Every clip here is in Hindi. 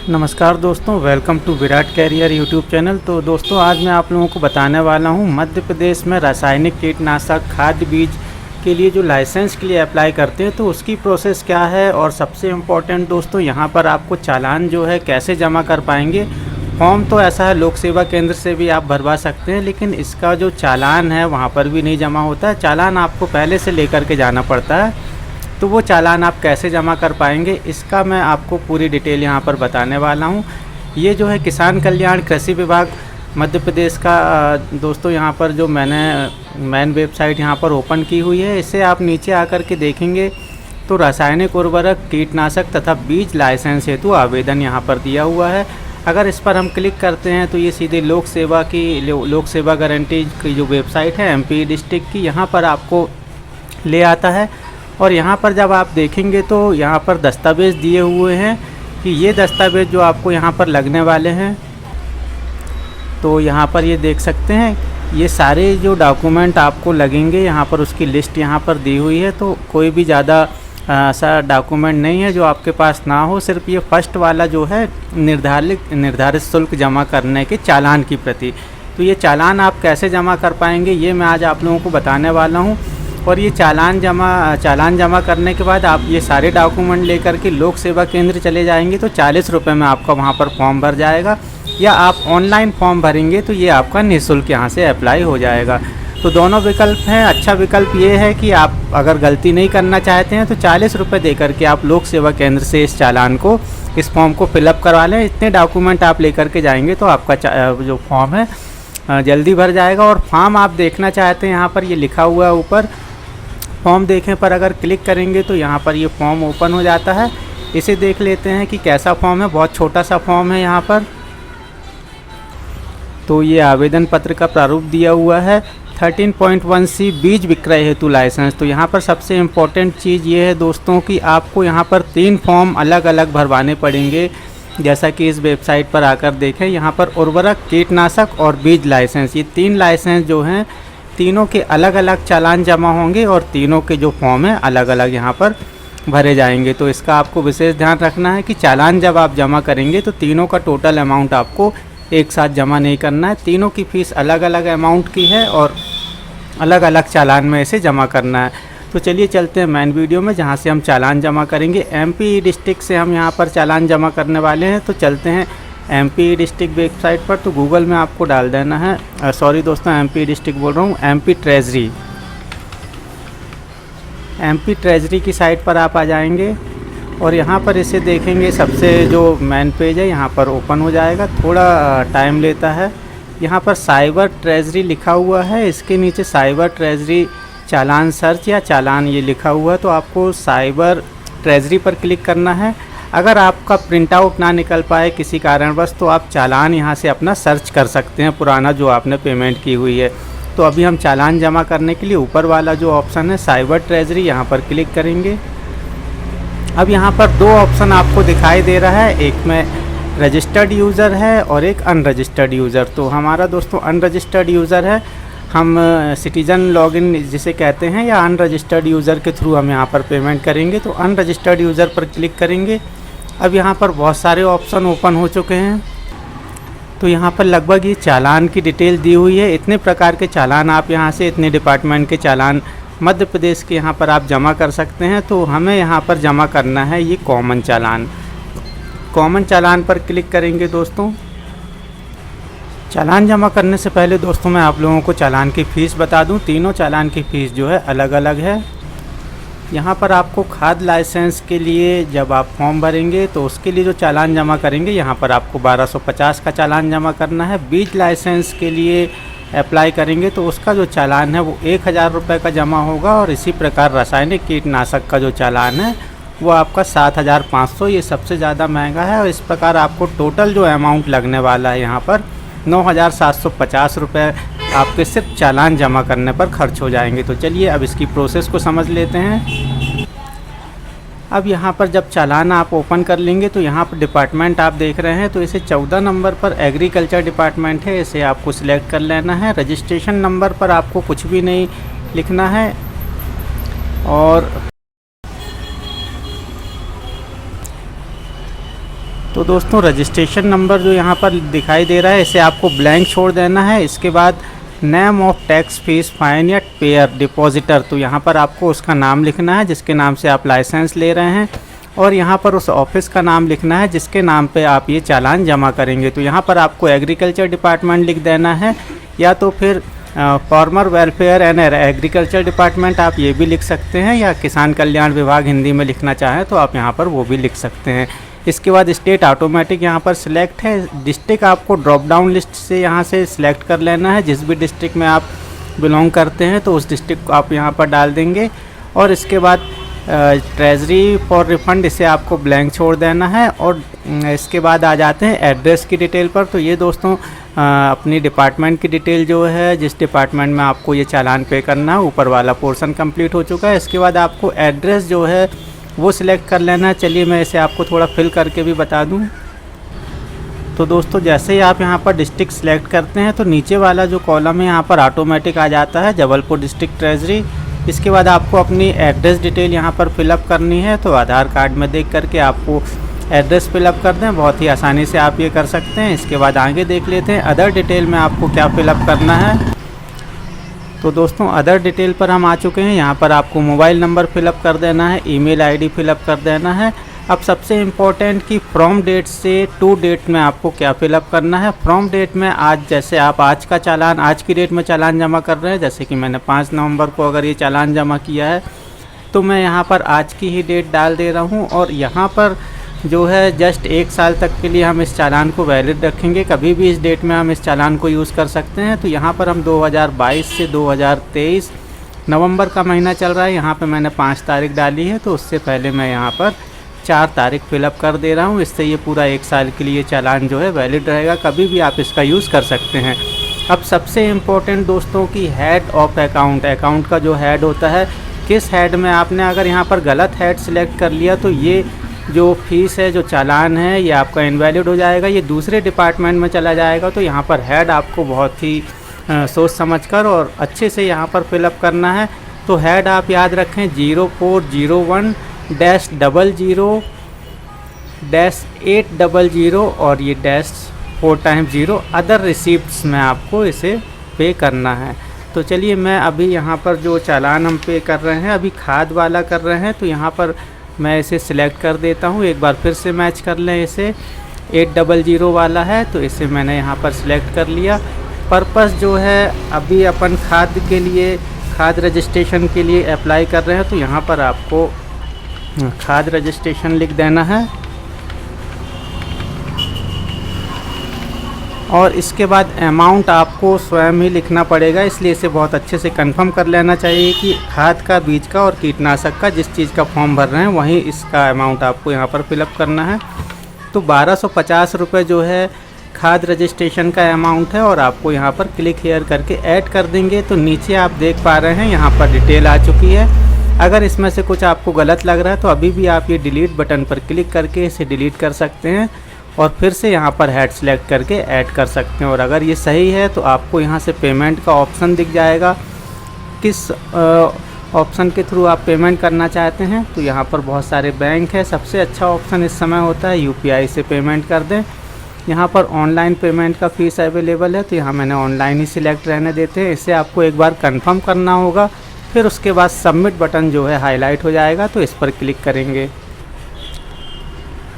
नमस्कार दोस्तों, welcome to Virat career YouTube channel. तो दोस्तों, आज मैं आप लोगों को बताने वाला हूं मध्य प्रदेश में रासायनिक कीटनाशक खाद्य बीज के लिए जो लाइसेंस के लिए अप्लाई करते हैं तो उसकी प्रोसेस क्या है। और सबसे इम्पोर्टेंट दोस्तों, यहां पर आपको चालान जो है कैसे जमा कर पाएंगे। फॉर्म तो ऐसा है लोक सेवा केंद्र से भी आप भरवा सकते हैं, लेकिन इसका जो चालान है वहाँ पर भी नहीं जमा होता है। चालान आपको पहले से लेकर के जाना पड़ता है। तो वो चालान आप कैसे जमा कर पाएंगे, इसका मैं आपको पूरी डिटेल यहाँ पर बताने वाला हूँ। ये जो है किसान कल्याण कृषि विभाग मध्य प्रदेश का दोस्तों, यहाँ पर जो मैंने मेन वेबसाइट यहाँ पर ओपन की हुई है, इसे आप नीचे आकर के देखेंगे तो रासायनिक उर्वरक कीटनाशक तथा बीज लाइसेंस हेतु आवेदन यहाँ पर दिया हुआ है। अगर इस पर हम क्लिक करते हैं तो ये सीधे लोक सेवा गारंटी की जो वेबसाइट है MP डिस्ट्रिक्ट की, यहाँ पर आपको ले आता है। और यहाँ पर जब आप देखेंगे तो यहाँ पर दस्तावेज़ दिए हुए हैं कि ये दस्तावेज़ जो आपको यहाँ पर लगने वाले हैं, तो यहाँ पर ये देख सकते हैं ये सारे जो डॉक्यूमेंट आपको लगेंगे, यहाँ पर उसकी लिस्ट यहाँ पर दी हुई है। तो कोई भी ज़्यादा ऐसा डॉक्यूमेंट नहीं है जो आपके पास ना हो, सिर्फ ये फर्स्ट वाला जो है निर्धारित शुल्क जमा करने के चालान की प्रति। तो ये चालान आप कैसे जमा कर पाएंगे, ये मैं आज आप लोगों को बताने वाला हूँ। और ये चालान जमा करने के बाद आप ये सारे डॉक्यूमेंट लेकर के लोक सेवा केंद्र चले जाएंगे तो 40 रुपये में आपका वहाँ पर फॉर्म भर जाएगा, या आप ऑनलाइन फॉर्म भरेंगे तो ये आपका निःशुल्क यहाँ से अप्लाई हो जाएगा। तो दोनों विकल्प हैं। अच्छा विकल्प ये है कि आप अगर गलती नहीं करना चाहते हैं तो 40 रुपये दे करके आप लोक सेवा केंद्र से इस फॉर्म को फिलअप करवा लें। इतने डॉक्यूमेंट आप लेकर के जाएंगे तो आपका जो फॉर्म है जल्दी भर जाएगा। और फॉर्म आप देखना चाहते हैं, यहाँ पर ये लिखा हुआ है ऊपर, फॉर्म देखें पर अगर क्लिक करेंगे तो यहाँ पर ये फॉर्म ओपन हो जाता है। इसे देख लेते हैं कि कैसा फॉर्म है। बहुत छोटा सा फॉर्म है यहाँ पर। तो ये आवेदन पत्र का प्रारूप दिया हुआ है। 13.1C बीज विक्रय हेतु लाइसेंस। तो यहाँ पर सबसे इम्पोर्टेंट चीज़ ये है दोस्तों कि आपको यहाँ पर 3 फॉर्म अलग अलग भरवाने पड़ेंगे। जैसा कि इस वेबसाइट पर आकर देखें, यहाँ पर उर्वरक कीटनाशक और बीज लाइसेंस, ये 3 लाइसेंस जो हैं तीनों के अलग अलग चालान जमा होंगे और तीनों के जो फॉर्म है अलग अलग यहाँ पर भरे जाएंगे। तो इसका आपको विशेष ध्यान रखना है कि चालान जब आप जमा करेंगे तो तीनों का टोटल अमाउंट आपको एक साथ जमा नहीं करना है। तीनों की फ़ीस अलग अलग अमाउंट की है और अलग अलग चालान में इसे जमा करना है। तो चलिए चलते हैं मेन वीडियो में, जहाँ से हम चालान जमा करेंगे। MP डिस्ट्रिक्ट से हम यहाँ पर चालान जमा करने वाले हैं। तो चलते हैं MP डिस्ट्रिक्ट वेबसाइट पर। तो गूगल में आपको डाल देना है, सॉरी दोस्तों MP डिस्ट्रिक्ट बोल रहा हूँ, MP ट्रेजरी की साइट पर आप आ जाएंगे और यहाँ पर इसे देखेंगे। सबसे जो मेन पेज है यहाँ पर ओपन हो जाएगा, थोड़ा टाइम लेता है। यहाँ पर साइबर ट्रेजरी लिखा हुआ है, इसके नीचे साइबर ट्रेजरी चालान सर्च या चालान ये लिखा हुआ है। तो आपको साइबर ट्रेजरी पर क्लिक करना है। अगर आपका प्रिंट आउट ना निकल पाए किसी कारणवश तो आप चालान यहाँ से अपना सर्च कर सकते हैं, पुराना जो आपने पेमेंट की हुई है। तो अभी हम चालान जमा करने के लिए ऊपर वाला जो ऑप्शन है साइबर ट्रेजरी, यहाँ पर क्लिक करेंगे। अब यहाँ पर 2 ऑप्शन आपको दिखाई दे रहा है, एक में रजिस्टर्ड यूज़र है और एक अनरजिस्टर्ड यूज़र। तो हमारा दोस्तों अनरजिस्टर्ड यूज़र है, हम सिटीज़न लॉगिन जिसे कहते हैं, या अनरजिस्टर्ड यूज़र के थ्रू हम यहाँ पर पेमेंट करेंगे। तो अनरजिस्टर्ड यूज़र पर क्लिक करेंगे। अब यहाँ पर बहुत सारे ऑप्शन ओपन हो चुके हैं। तो यहाँ पर लगभग ये चालान की डिटेल दी हुई है। इतने प्रकार के चालान आप यहाँ से, इतने डिपार्टमेंट के चालान मध्य प्रदेश के यहाँ पर आप जमा कर सकते हैं। तो हमें यहाँ पर जमा करना है ये कॉमन चालान। कॉमन चालान पर क्लिक करेंगे दोस्तों। चालान जमा करने से पहले दोस्तों मैं आप लोगों को चालान की फ़ीस बता दूं। तीनों चालान की फ़ीस जो है अलग अलग है। यहाँ पर आपको खाद लाइसेंस के लिए जब आप फॉर्म भरेंगे तो उसके लिए जो चालान जमा करेंगे, यहाँ पर आपको 1250 का चालान जमा करना है। बीज लाइसेंस के लिए अप्लाई करेंगे तो उसका जो चालान है वो 1000 रुपये का जमा होगा। और इसी प्रकार रासायनिक कीटनाशक का जो चालान है वो आपका 7500, ये सबसे ज़्यादा महंगा है। और इस प्रकार आपको टोटल जो अमाउंट लगने वाला है यहाँ पर 9750 रुपये आपके सिर्फ चालान जमा करने पर खर्च हो जाएंगे। तो चलिए अब इसकी प्रोसेस को समझ लेते हैं। अब यहाँ पर जब चालान आप ओपन कर लेंगे तो यहाँ पर डिपार्टमेंट आप देख रहे हैं, तो इसे 14 नंबर पर एग्रीकल्चर डिपार्टमेंट है, इसे आपको सिलेक्ट कर लेना है। रजिस्ट्रेशन नंबर पर आपको कुछ भी नहीं लिखना है। और तो दोस्तों रजिस्ट्रेशन नंबर जो यहाँ पर दिखाई दे रहा है इसे आपको ब्लैंक छोड़ देना है। इसके बाद name of tax fees fine या पेयर डिपॉजिटर, तो यहाँ पर आपको उसका नाम लिखना है जिसके नाम से आप लाइसेंस ले रहे हैं, और यहाँ पर उस ऑफिस का नाम लिखना है जिसके नाम पे आप ये चालान जमा करेंगे। तो यहाँ पर आपको एग्रीकल्चर डिपार्टमेंट लिख देना है, या तो फिर farmer welfare and agriculture department आप ये भी लिख सकते हैं, या किसान कल्याण विभाग हिंदी में लिखना चाहें तो आप यहाँ पर वो भी लिख सकते हैं। इसके बाद स्टेट ऑटोमेटिक यहाँ पर सिलेक्ट है। डिस्ट्रिक्ट आपको ड्रॉप डाउन लिस्ट से यहाँ से सिलेक्ट कर लेना है, जिस भी डिस्ट्रिक्ट में आप बिलोंग करते हैं तो उस डिस्ट्रिक्ट को आप यहाँ पर डाल देंगे। और इसके बाद ट्रेजरी फॉर रिफंड इसे आपको ब्लैंक छोड़ देना है। और इसके बाद आ जाते हैं एड्रेस की डिटेल पर। तो ये दोस्तों अपनी डिपार्टमेंट की डिटेल जो है, जिस डिपार्टमेंट में आपको ये चालान पे करना है, ऊपर वाला पोर्शन कंप्लीट हो चुका है। इसके बाद आपको एड्रेस जो है वो सिलेक्ट कर लेना है। चलिए मैं इसे आपको थोड़ा फिल करके भी बता दूं। तो दोस्तों जैसे ही आप यहाँ पर डिस्ट्रिक्ट सेलेक्ट करते हैं तो नीचे वाला जो कॉलम है यहाँ पर ऑटोमेटिक आ जाता है जबलपुर डिस्ट्रिक्ट ट्रेजरी। इसके बाद आपको अपनी एड्रेस डिटेल यहाँ पर फिलअप करनी है। तो आधार कार्ड में देख करके आपको एड्रेस फिलअप कर दें, बहुत ही आसानी से आप ये कर सकते हैं। इसके बाद आगे देख लेते हैं अदर डिटेल में आपको क्या फिलअप करना है। तो दोस्तों अदर डिटेल पर हम आ चुके हैं। यहाँ पर आपको मोबाइल नंबर फिलअप कर देना है, ईमेल आईडी फिलअप कर देना है। अब सबसे इम्पोर्टेंट कि फ्रॉम डेट से टू डेट में आपको क्या फिलअप करना है। फ्रॉम डेट में आज, जैसे आप आज का चालान, आज की डेट में चालान जमा कर रहे हैं, जैसे कि मैंने 5 नवंबर को अगर ये चालान जमा किया है तो मैं यहाँ पर आज की ही डेट डाल दे रहा हूँ। और यहाँ पर जो है जस्ट 1 साल तक के लिए हम इस चालान को वैलिड रखेंगे, कभी भी इस डेट में हम इस चालान को यूज़ कर सकते हैं। तो यहाँ पर हम 2022 से 2023 नवंबर का महीना चल रहा है, यहाँ पे मैंने 5 तारीख डाली है, तो उससे पहले मैं यहाँ पर 4 तारीख फिलअप कर दे रहा हूँ। इससे ये पूरा 1 साल के लिए चालान जो है वैलिड रहेगा, कभी भी आप इसका यूज़ कर सकते हैं। अब सबसे इम्पोर्टेंट दोस्तों की हेड ऑफ अकाउंट का जो हेड होता है, किस हेड में आपने अगर यहाँ पर गलत हेड सिलेक्ट कर लिया तो ये जो फीस है, जो चालान है, ये आपका इनवैलिड हो जाएगा, ये दूसरे डिपार्टमेंट में चला जाएगा। तो यहाँ पर हेड आपको बहुत ही सोच समझकर और अच्छे से यहाँ पर फिलअप करना है। तो हेड आप याद रखें 0401-00-800 और ये -4 टाइम 0 अदर रिसीप्ट्स में आपको इसे पे करना है। तो चलिए मैं अभी यहाँ पर जो चालान हम पे कर रहे हैं, अभी खाद वाला कर रहे हैं, तो यहाँ पर मैं इसे सिलेक्ट कर देता हूँ। एक बार फिर से मैच कर लें, इसे 800 वाला है, तो इसे मैंने यहाँ पर सिलेक्ट कर लिया। पर्पस जो है अभी अपन खाद के लिए, खाद रजिस्ट्रेशन के लिए अप्लाई कर रहे हैं, तो यहाँ पर आपको खाद रजिस्ट्रेशन लिख देना है। और इसके बाद अमाउंट आपको स्वयं ही लिखना पड़ेगा, इसलिए इसे बहुत अच्छे से कंफर्म कर लेना चाहिए कि खाद का, बीज का और कीटनाशक का जिस चीज़ का फॉर्म भर रहे हैं वहीं इसका अमाउंट आपको यहाँ पर फिलअप करना है। तो 1250 रुपये जो है खाद रजिस्ट्रेशन का अमाउंट है, और आपको यहाँ पर क्लिक हेयर करके ऐड कर देंगे। तो नीचे आप देख पा रहे हैं यहाँ पर डिटेल आ चुकी है। अगर इसमें से कुछ आपको गलत लग रहा है तो अभी भी आप ये डिलीट बटन पर क्लिक करके इसे डिलीट कर सकते हैं, और फिर से यहाँ पर हेड सेलेक्ट करके ऐड कर सकते हैं। और अगर ये सही है तो आपको यहाँ से पेमेंट का ऑप्शन दिख जाएगा, किस ऑप्शन के थ्रू आप पेमेंट करना चाहते हैं। तो यहाँ पर बहुत सारे बैंक है, सबसे अच्छा ऑप्शन इस समय होता है UPI से पेमेंट कर दें। यहाँ पर ऑनलाइन पेमेंट का फ़ीस अवेलेबल है, तो यहाँ मैंने ऑनलाइन ही सिलेक्ट रहने देते हैं। इसे आपको एक बार कंफर्म करना होगा, फिर उसके बाद सबमिट बटन जो है हाईलाइट हो जाएगा, तो इस पर क्लिक करेंगे।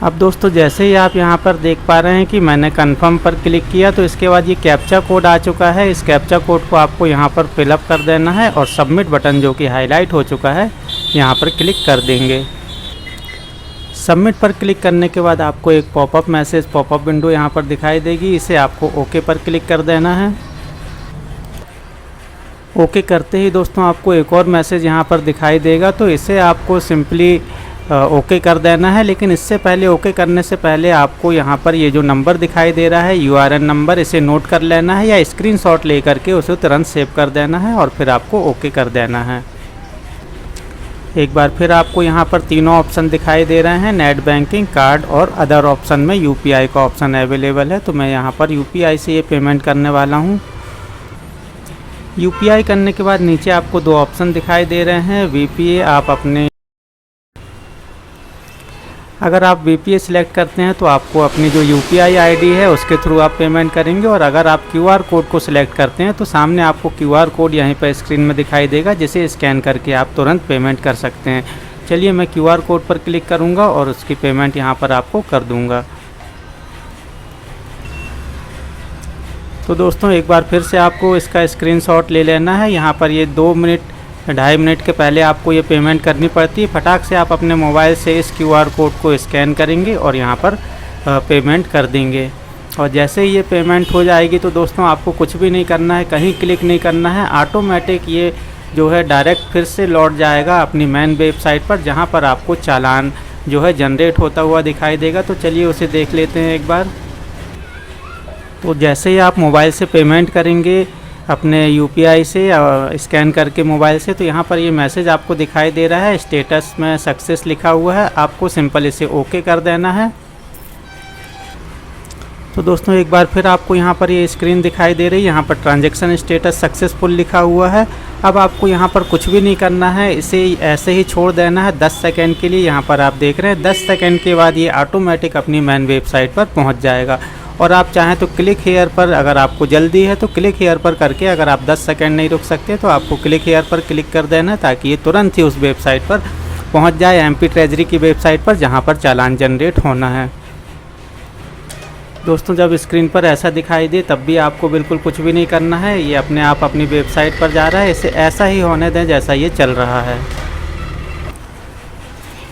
अब दोस्तों जैसे ही आप यहाँ पर देख पा रहे हैं कि मैंने कंफर्म पर क्लिक किया, तो इसके बाद ये कैप्चा कोड आ चुका है। इस कैप्चा कोड को आपको यहाँ पर फिलअप कर देना है, और सबमिट बटन जो कि हाईलाइट हो चुका है यहाँ पर क्लिक कर देंगे। सबमिट पर क्लिक करने के बाद आपको एक पॉपअप मैसेज, पॉपअप विंडो यहाँ पर दिखाई देगी, इसे आपको ओके पर क्लिक कर देना है। ओके करते ही दोस्तों आपको एक और मैसेज यहाँ पर दिखाई देगा, तो इसे आपको सिंपली ओके कर देना है। लेकिन इससे पहले, ओके करने से पहले आपको यहाँ पर ये जो नंबर दिखाई दे रहा है URN नंबर, इसे नोट कर लेना है, या स्क्रीनशॉट ले करके उसे तुरंत सेव कर देना है, और फिर आपको ओके कर देना है। एक बार फिर आपको यहाँ पर तीनों ऑप्शन दिखाई दे रहे हैं, नेट बैंकिंग, कार्ड और अदर ऑप्शन में UPI का ऑप्शन अवेलेबल है। तो मैं यहाँ पर UPI से ये पेमेंट करने वाला हूँ। UPI करने के बाद नीचे आपको 2 ऑप्शन दिखाई दे रहे हैं। VPA अगर आप वीपीआई सिलेक्ट करते हैं तो आपको अपनी जो यूपीआई आईडी है उसके थ्रू आप पेमेंट करेंगे, और अगर आप क्यूआर कोड को सिलेक्ट करते हैं तो सामने आपको क्यूआर कोड यहीं पर स्क्रीन में दिखाई देगा, जिसे स्कैन करके आप तुरंत पेमेंट कर सकते हैं। चलिए मैं क्यूआर कोड पर क्लिक करूंगा और उसकी पेमेंट यहां पर आपको कर दूंगा। तो दोस्तों एक बार फिर से आपको इसका स्क्रीनशॉट ले लेना है। यहाँ पर ये 2 मिनट 2.5 मिनट के पहले आपको ये पेमेंट करनी पड़ती है। फटाक से आप अपने मोबाइल से इस क्यूआर कोड को स्कैन करेंगे और यहाँ पर पेमेंट कर देंगे। और जैसे ही ये पेमेंट हो जाएगी तो दोस्तों आपको कुछ भी नहीं करना है, कहीं क्लिक नहीं करना है, ऑटोमेटिक ये जो है डायरेक्ट फिर से लौट जाएगा अपनी मेन वेबसाइट पर, जहाँ पर आपको चालान जो है जनरेट होता हुआ दिखाई देगा। तो चलिए उसे देख लेते हैं एक बार। तो जैसे ही आप मोबाइल से पेमेंट करेंगे अपने यूपीआई से स्कैन करके मोबाइल से, तो यहाँ पर ये मैसेज आपको दिखाई दे रहा है, स्टेटस में सक्सेस लिखा हुआ है। आपको सिंपल इसे ओके कर देना है। तो दोस्तों एक बार फिर आपको यहाँ पर ये स्क्रीन दिखाई दे रही है, यहाँ पर ट्रांजैक्शन स्टेटस सक्सेसफुल लिखा हुआ है। अब आपको यहाँ पर कुछ भी नहीं करना है, इसे ऐसे ही छोड़ देना है 10 सेकंड के लिए। यहाँ पर आप देख रहे हैं 10 सेकंड के बाद ये ऑटोमेटिक अपनी मेन वेबसाइट पर पहुँच जाएगा। और आप चाहें तो क्लिक हेयर पर, अगर आपको जल्दी है तो क्लिक हेयर पर करके, अगर आप 10 सेकंड नहीं रुक सकते तो आपको क्लिक हेयर पर क्लिक कर देना है, ताकि ये तुरंत ही उस वेबसाइट पर पहुंच जाए, एमपी ट्रेजरी की वेबसाइट पर, जहां पर चालान जनरेट होना है। दोस्तों जब स्क्रीन पर ऐसा दिखाई दे तब भी आपको बिल्कुल कुछ भी नहीं करना है, ये अपने आप अपनी वेबसाइट पर जा रहा है। इसे ऐसा ही होने दें जैसा ये चल रहा है।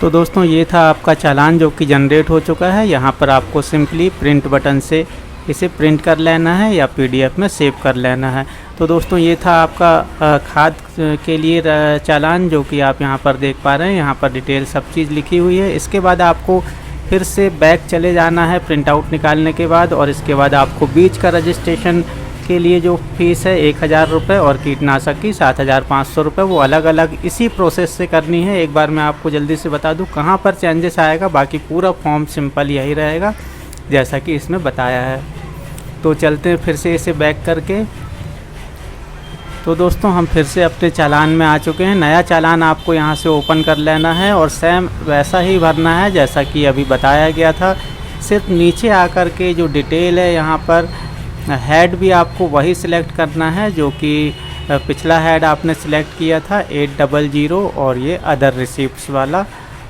तो दोस्तों ये था आपका चालान जो कि जनरेट हो चुका है। यहाँ पर आपको सिंपली प्रिंट बटन से इसे प्रिंट कर लेना है या पीडीएफ में सेव कर लेना है। तो दोस्तों ये था आपका खाद के लिए चालान, जो कि आप यहाँ पर देख पा रहे हैं। यहाँ पर डिटेल सब चीज़ लिखी हुई है। इसके बाद आपको फिर से बैक चले जाना है प्रिंट आउट निकालने के बाद, और इसके बाद आपको बीज का रजिस्ट्रेशन के लिए जो फीस है 1000 रुपये और कीटनाशक की 7500 रुपये, वो अलग अलग इसी प्रोसेस से करनी है। एक बार मैं आपको जल्दी से बता दूं कहाँ पर चेंजेस आएगा, बाकी पूरा फॉर्म सिंपल यही रहेगा जैसा कि इसमें बताया है। तो चलते हैं फिर से इसे बैक करके। तो दोस्तों हम फिर से अपने चालान में आ चुके हैं। नया चालान आपको यहाँ से ओपन कर लेना है और सेम वैसा ही भरना है जैसा कि अभी बताया गया था। सिर्फ नीचे आकर के जो डिटेल है यहाँ पर हेड भी आपको वही सिलेक्ट करना है जो कि पिछला हेड आपने सिलेक्ट किया था 800 और ये अदर रिसिप्ट्स वाला।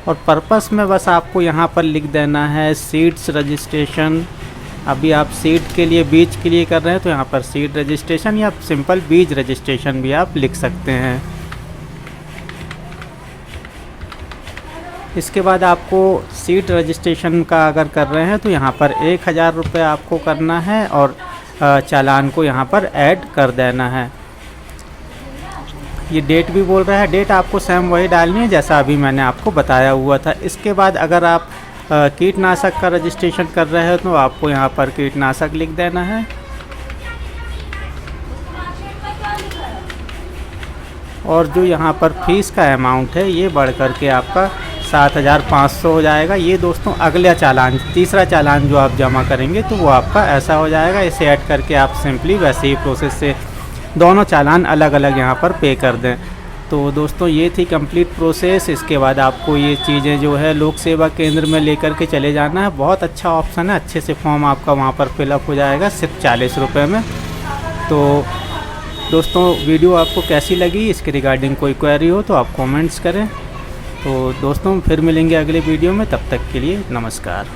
और पर्पस में बस आपको यहाँ पर लिख देना है सीड्स रजिस्ट्रेशन। अभी आप सीड के लिए बीज के लिए कर रहे हैं तो यहाँ पर सीड रजिस्ट्रेशन या सिंपल बीज रजिस्ट्रेशन भी आप लिख सकते हैं। इसके बाद आपको सीड रजिस्ट्रेशन का अगर कर रहे हैं तो यहाँ पर 1000 रुपये आपको करना है और चालान को यहाँ पर ऐड कर देना है। ये डेट भी बोल रहा है, डेट आपको सेम वही डालनी है जैसा अभी मैंने आपको बताया हुआ था। इसके बाद अगर आप कीटनाशक का रजिस्ट्रेशन कर रहे हो तो आपको यहाँ पर कीटनाशक लिख देना है। और जो यहाँ पर फीस का अमाउंट है ये बढ़ कर के आपका 7500 हो जाएगा। ये दोस्तों अगला चालान, तीसरा चालान जो आप जमा करेंगे तो वो आपका ऐसा हो जाएगा। इसे ऐड करके आप सिंपली वैसे ही प्रोसेस से दोनों चालान अलग अलग यहाँ पर पे कर दें। तो दोस्तों ये थी कंप्लीट प्रोसेस। इसके बाद आपको ये चीज़ें जो है लोक सेवा केंद्र में लेकर के चले जाना है। बहुत अच्छा ऑप्शन है, अच्छे से फॉर्म आपका वहाँ पर फिलअप हो जाएगा सिर्फ 40 रुपये में। तो दोस्तों वीडियो आपको कैसी लगी, इसके रिगार्डिंग कोई क्वेरी हो तो आप कमेंट्स करें। तो दोस्तों फिर मिलेंगे अगले वीडियो में, तब तक के लिए नमस्कार।